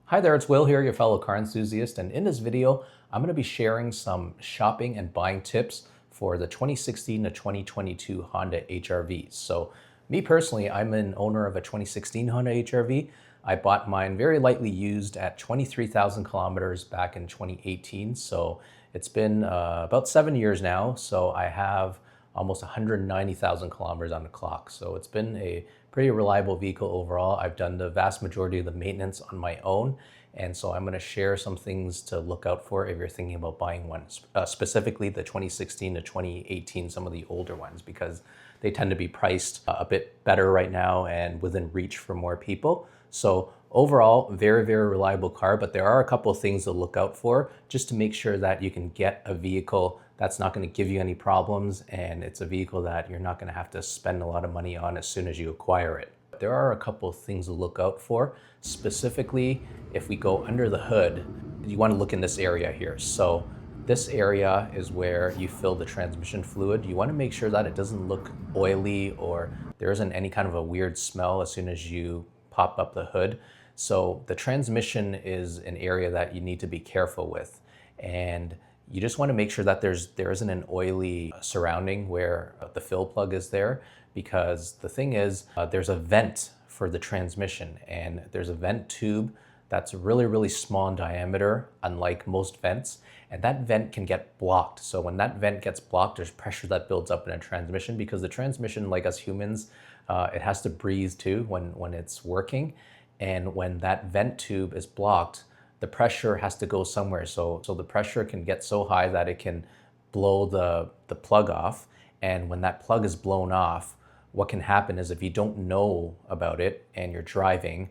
Hi there, it's Will here, your fellow car enthusiast, and in this video, I'm going to be sharing some shopping and buying tips for the 2016 to 2022 Honda HR-V. So me personally, I'm an owner of a 2016 Honda HR-V. I bought mine very lightly used at 23,000 kilometers back in 2018. So it's been about 7 years now. So I have almost 190,000 kilometers on the clock. So it's been a pretty reliable vehicle overall. I've done the vast majority of the maintenance on my own. And so I'm going to share some things to look out for if you're thinking about buying one, specifically the 2016 to 2018, some of the older ones, because they tend to be priced a bit better right now and within reach for more people. So overall, very, very reliable car, but there are a couple of things to look out for just to make sure that you can get a vehicle that's not going to give you any problems, and it's a vehicle that you're not going to have to spend a lot of money on as soon as you acquire it. There are a couple of things to look out for. Specifically, if we go under the hood, you want to look in this area here. So this area is where you fill the transmission fluid. You want to make sure that it doesn't look oily or there isn't any kind of a weird smell as soon as you pop up the hood. So the transmission is an area that you need to be careful with. And you just want to make sure that there isn't an oily surrounding where the fill plug is there, because the thing is, there's a vent for the transmission, and there's a vent tube that's really, really small in diameter, unlike most vents, and that vent can get blocked. So when that vent gets blocked, there's pressure that builds up in a transmission, because the transmission, like us humans, it has to breathe too when it's working. And when that vent tube is blocked, the pressure has to go somewhere. So the pressure can get so high that it can blow the plug off. And when that plug is blown off, what can happen is, if you don't know about it and you're driving,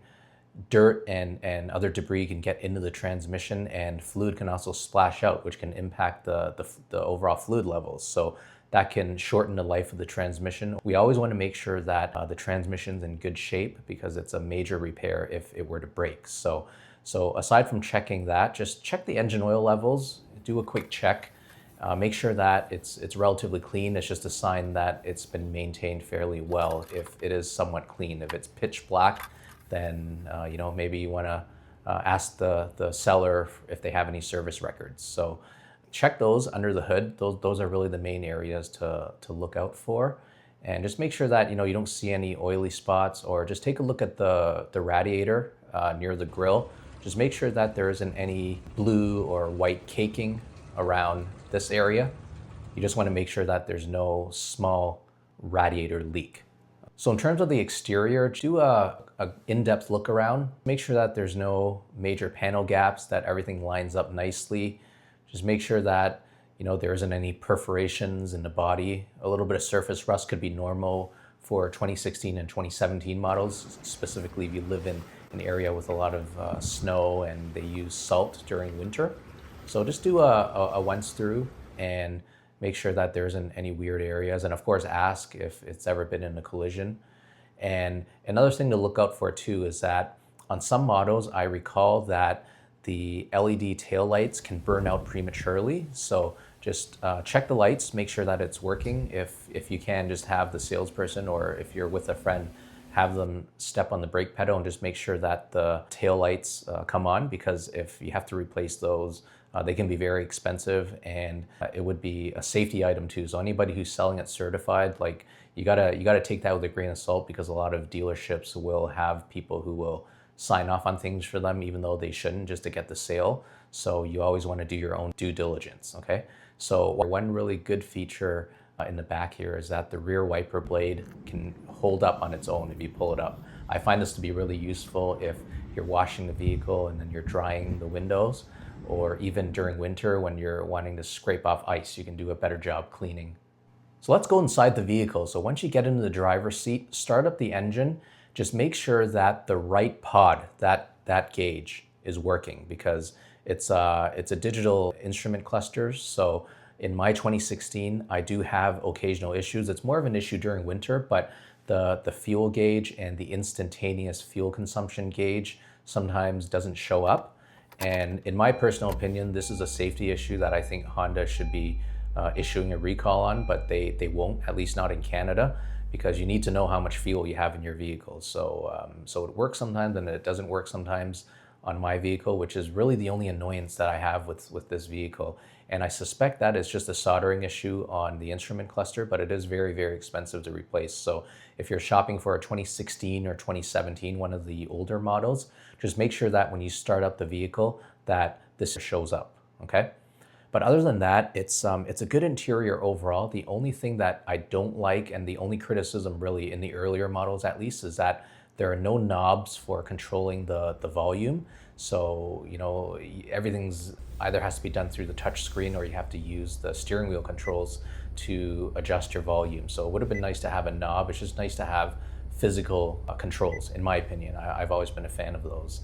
dirt and other debris can get into the transmission, and fluid can also splash out, which can impact the overall fluid levels. So that can shorten the life of the transmission. We always want to make sure that the transmission's in good shape, because it's a major repair if it were to break. So aside from checking that, just check the engine oil levels, do a quick check, make sure that it's relatively clean. It's just a sign that it's been maintained fairly well if it is somewhat clean. If it's pitch black, then maybe you want to ask the seller if they have any service records. So check those under the hood. Those are really the main areas to look out for. And just make sure that you don't see any oily spots, or just take a look at the radiator near the grill. Just make sure that there isn't any blue or white caking around this area. You just want to make sure that there's no small radiator leak. So in terms of the exterior, do a in-depth look around. Make sure that there's no major panel gaps, that everything lines up nicely. Just make sure that there isn't any perforations in the body. A little bit of surface rust could be normal for 2016 and 2017 models, specifically if you live in an area with a lot of snow and they use salt during winter. So just do a once through and make sure that there isn't any weird areas. And of course, ask if it's ever been in a collision. And another thing to look out for too is that on some models, I recall that the LED taillights can burn out prematurely. So just check the lights, make sure that it's working. If you can, just have the salesperson, or if you're with a friend, have them step on the brake pedal and just make sure that the taillights come on, because if you have to replace those, they can be very expensive, and it would be a safety item too. So anybody who's selling it certified, like you gotta take that with a grain of salt, because a lot of dealerships will have people who will sign off on things for them even though they shouldn't, just to get the sale. So you always want to do your own due diligence, okay? So one really good feature in the back here is that the rear wiper blade can hold up on its own if you pull it up. I find this to be really useful if you're washing the vehicle and then you're drying the windows, or even during winter when you're wanting to scrape off ice, you can do a better job cleaning. So let's go inside the vehicle. So once you get into the driver's seat, start up the engine. Just make sure that the right pod, that gauge, is working, because it's a digital instrument cluster. So in my 2016, I do have occasional issues. It's more of an issue during winter, but the fuel gauge and the instantaneous fuel consumption gauge sometimes doesn't show up. And in my personal opinion, this is a safety issue that I think Honda should be issuing a recall on, but they won't, at least not in Canada, because you need to know how much fuel you have in your vehicle. So it works sometimes and it doesn't work sometimes. on my vehicle, which is really the only annoyance that I have with this vehicle. And I suspect that is just a soldering issue on the instrument cluster, but it is very, very expensive to replace. So if you're shopping for a 2016 or 2017, one of the older models, just make sure that when you start up the vehicle that this shows up, okay? But other than that, it's a good interior overall. The only thing that I don't like, and the only criticism really in the earlier models at least, is that there are no knobs for controlling the volume. So, you know, everything's either has to be done through the touch screen or you have to use the steering wheel controls to adjust your volume. So it would have been nice to have a knob. It's just nice to have physical controls, in my opinion. I've always been a fan of those.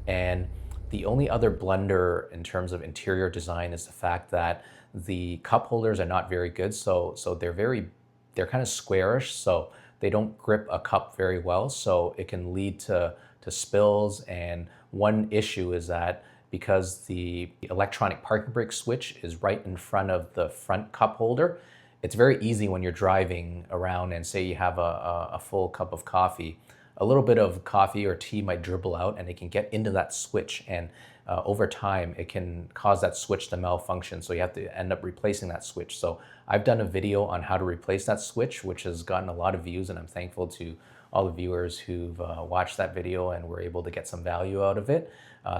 And the only other blunder in terms of interior design is the fact that the cup holders are not very good. So they're kind of squarish, so they don't grip a cup very well. So it can lead to spills. And one issue is that because the electronic parking brake switch is right in front of the front cup holder, it's very easy when you're driving around and say you have a full cup of coffee, a little bit of coffee or tea might dribble out and it can get into that switch, and over time it can cause that switch to malfunction, so you have to end up replacing that switch. So I've done a video on how to replace that switch, which has gotten a lot of views, and I'm thankful to all the viewers who've watched that video and were able to get some value out of it.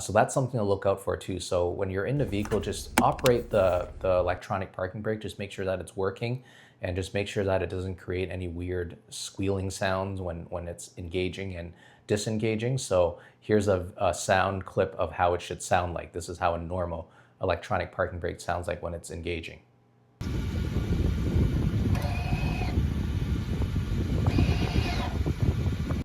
So that's something to look out for too. So when you're in the vehicle, just operate the electronic parking brake, just make sure that it's working, and just make sure that it doesn't create any weird squealing sounds when it's engaging and disengaging. So here's a sound clip of how it should sound like. This is how a normal electronic parking brake sounds like when it's engaging.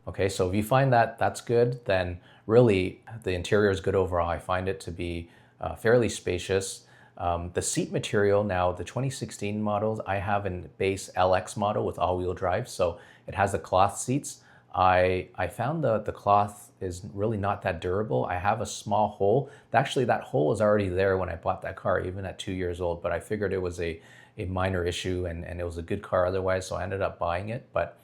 Okay, so if you find that that's good, then really the interior is good overall. I find it to be fairly spacious. The seat material now, the 2016 models, I have a base LX model with all-wheel drive, so it has the cloth seats. I found the cloth is really not that durable. I have a small hole. Actually, that hole was already there when I bought that car, even at 2 years old, but I figured it was a minor issue, and it was a good car otherwise, so I ended up buying it. But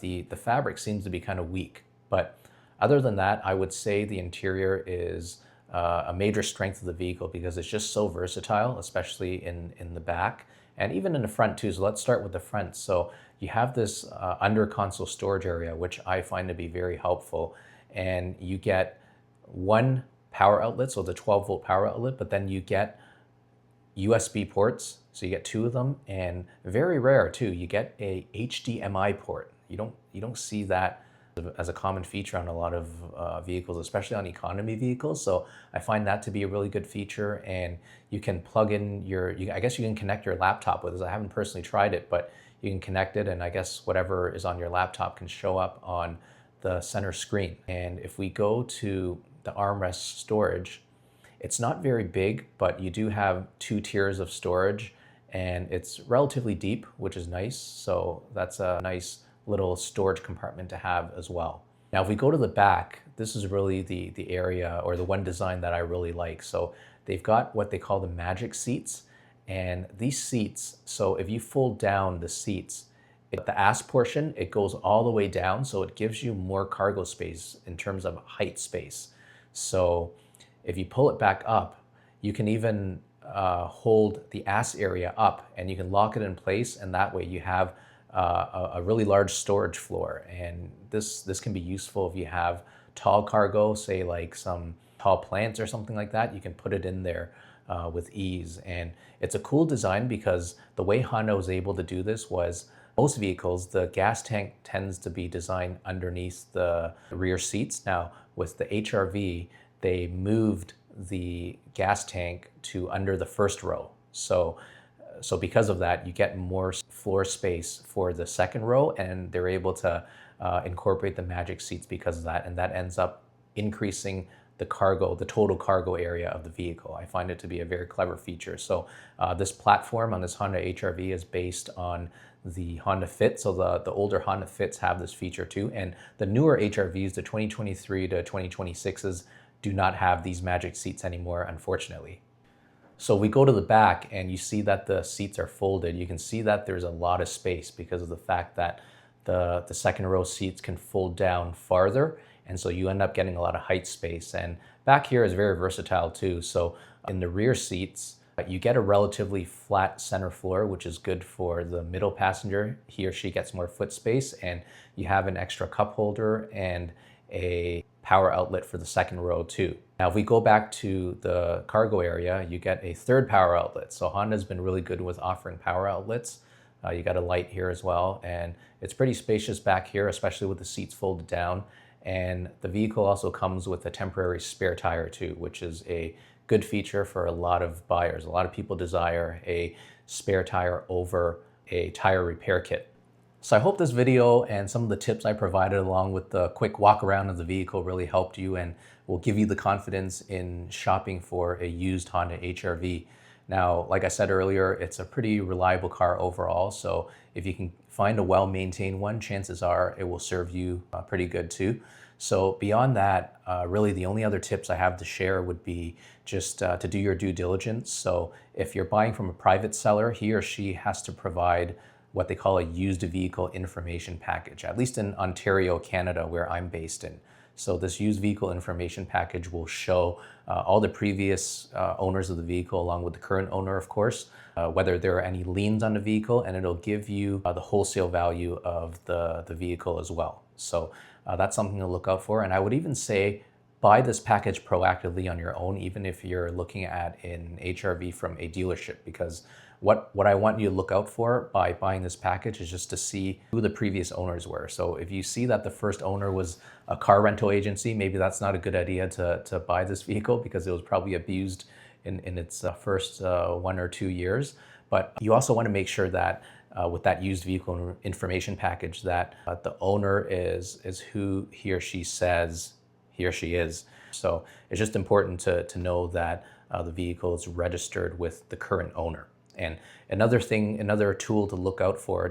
the fabric seems to be kind of weak. But other than that, I would say the interior is a major strength of the vehicle because it's just so versatile, especially in the back and even in the front too. So let's start with the front. So you have this under console storage area, which I find to be very helpful. And you get one power outlet, so the 12-volt power outlet, but then you get USB ports, so you get 2 of them, and very rare too, you get a HDMI port. You don't see that as a common feature on a lot of vehicles, especially on economy vehicles. So I find that to be a really good feature, and you can plug in I guess you can connect your laptop with this. I haven't personally tried it, but you can connect it, and I guess whatever is on your laptop can show up on the center screen. And if we go to the armrest storage, it's not very big, but you do have 2 tiers of storage, and it's relatively deep, which is nice. So that's a nice little storage compartment to have as well. Now, if we go to the back, this is really the area or the one design that I really like. So they've got what they call the magic seats, and these seats, so if you fold down the seats, the ass portion, it goes all the way down, so it gives you more cargo space in terms of height space. So if you pull it back up, you can even hold the ass area up, and you can lock it in place, and that way you have a really large storage floor. And this can be useful if you have tall cargo, say like some tall plants or something like that. You can put it in there with ease. And it's a cool design because the way Honda was able to do this was most vehicles, the gas tank tends to be designed underneath the rear seats. Now with the HRV, they moved the gas tank to under the first row. So because of that, you get more floor space for the second row, and they're able to incorporate the magic seats because of that, and that ends up increasing the total cargo area of the vehicle. I find it to be a very clever feature. So this platform on this Honda HRV is based on the Honda Fit. So the older Honda Fits have this feature too, and the newer HRVs, the 2023 to 2026s, do not have these magic seats anymore, unfortunately. So we go to the back and you see that the seats are folded. You can see that there's a lot of space because of the fact that the second row seats can fold down farther. And so you end up getting a lot of height space. And back here is very versatile too. So in the rear seats, you get a relatively flat center floor, which is good for the middle passenger. He or she gets more foot space, and you have an extra cup holder and a power outlet for the second row too. Now, if we go back to the cargo area, you get a third power outlet. So Honda's been really good with offering power outlets. You got a light here as well, and it's pretty spacious back here, especially with the seats folded down. And the vehicle also comes with a temporary spare tire too, which is a good feature for a lot of buyers. A lot of people desire a spare tire over a tire repair kit. So I hope this video and some of the tips I provided along with the quick walk around of the vehicle really helped you and will give you the confidence in shopping for a used Honda HR-V. Now, like I said earlier, it's a pretty reliable car overall, so if you can find a well-maintained one, chances are it will serve you pretty good too. So beyond that, really the only other tips I have to share would be just to do your due diligence. So if you're buying from a private seller, he or she has to provide what they call a used vehicle information package, at least in Ontario, Canada, where I'm based in. So this used vehicle information package will show all the previous owners of the vehicle along with the current owner, of course, whether there are any liens on the vehicle, and it'll give you the wholesale value of the vehicle as well. So that's something to look out for. And I would even say buy this package proactively on your own, even if you're looking at an HR-V from a dealership, because what I want you to look out for by buying this package is just to see who the previous owners were. So if you see that the first owner was a car rental agency, maybe that's not a good idea to buy this vehicle because it was probably abused in its first 1 or 2 years. But you also want to make sure that with that used vehicle information package that the owner is who he or she says he or she is. So it's just important to know that the vehicle is registered with the current owner. And another tool to look out for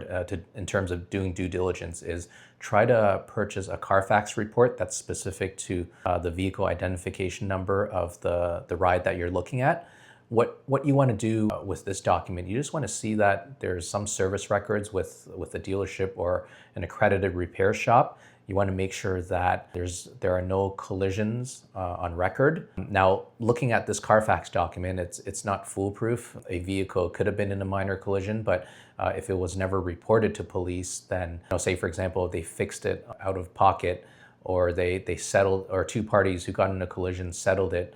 in terms of doing due diligence is try to purchase a Carfax report that's specific to the vehicle identification number of the ride that you're looking at. What you want to do with this document, you just want to see that there's some service records with the dealership or an accredited repair shop. You want to make sure that there are no collisions on record. Now, looking at this Carfax document, it's not foolproof. A vehicle could have been in a minor collision, but if it was never reported to police, then say for example, if they fixed it out of pocket, or they settled, or two parties who got in a collision settled it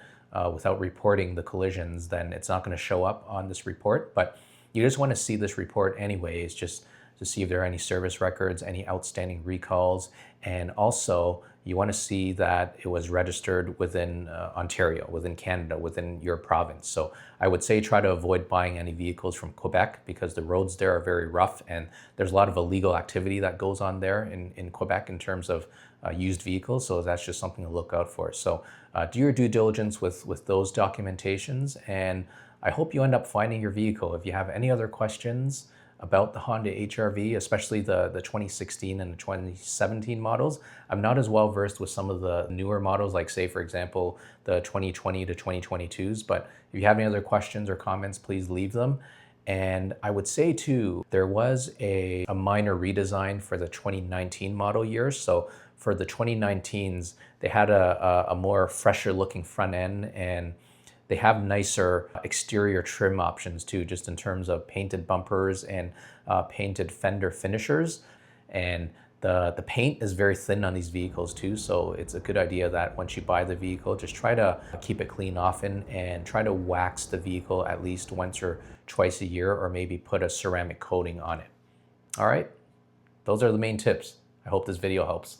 without reporting the collisions, then it's not going to show up on this report. But you just want to see this report anyways, just to see if there are any service records, any outstanding recalls, and also you want to see that it was registered within Ontario, within Canada, within your province. So I would say try to avoid buying any vehicles from Quebec because the roads there are very rough and there's a lot of illegal activity that goes on there in Quebec in terms of used vehicles. So that's just something to look out for. So do your due diligence with those documentations, and I hope you end up finding your vehicle. If you have any other questions about the Honda HR-V, especially the 2016 and the 2017 models. I'm not as well versed with some of the newer models, like say, for example, the 2020 to 2022s, but if you have any other questions or comments, please leave them. And I would say too, there was a minor redesign for the 2019 model year. So for the 2019s, they had a more fresher looking front end, and they have nicer exterior trim options too, just in terms of painted bumpers and painted fender finishers. And the paint is very thin on these vehicles too, so it's a good idea that once you buy the vehicle, just try to keep it clean often and try to wax the vehicle at least once or twice a year, or maybe put a ceramic coating on it. All right, those are the main tips. I hope this video helps.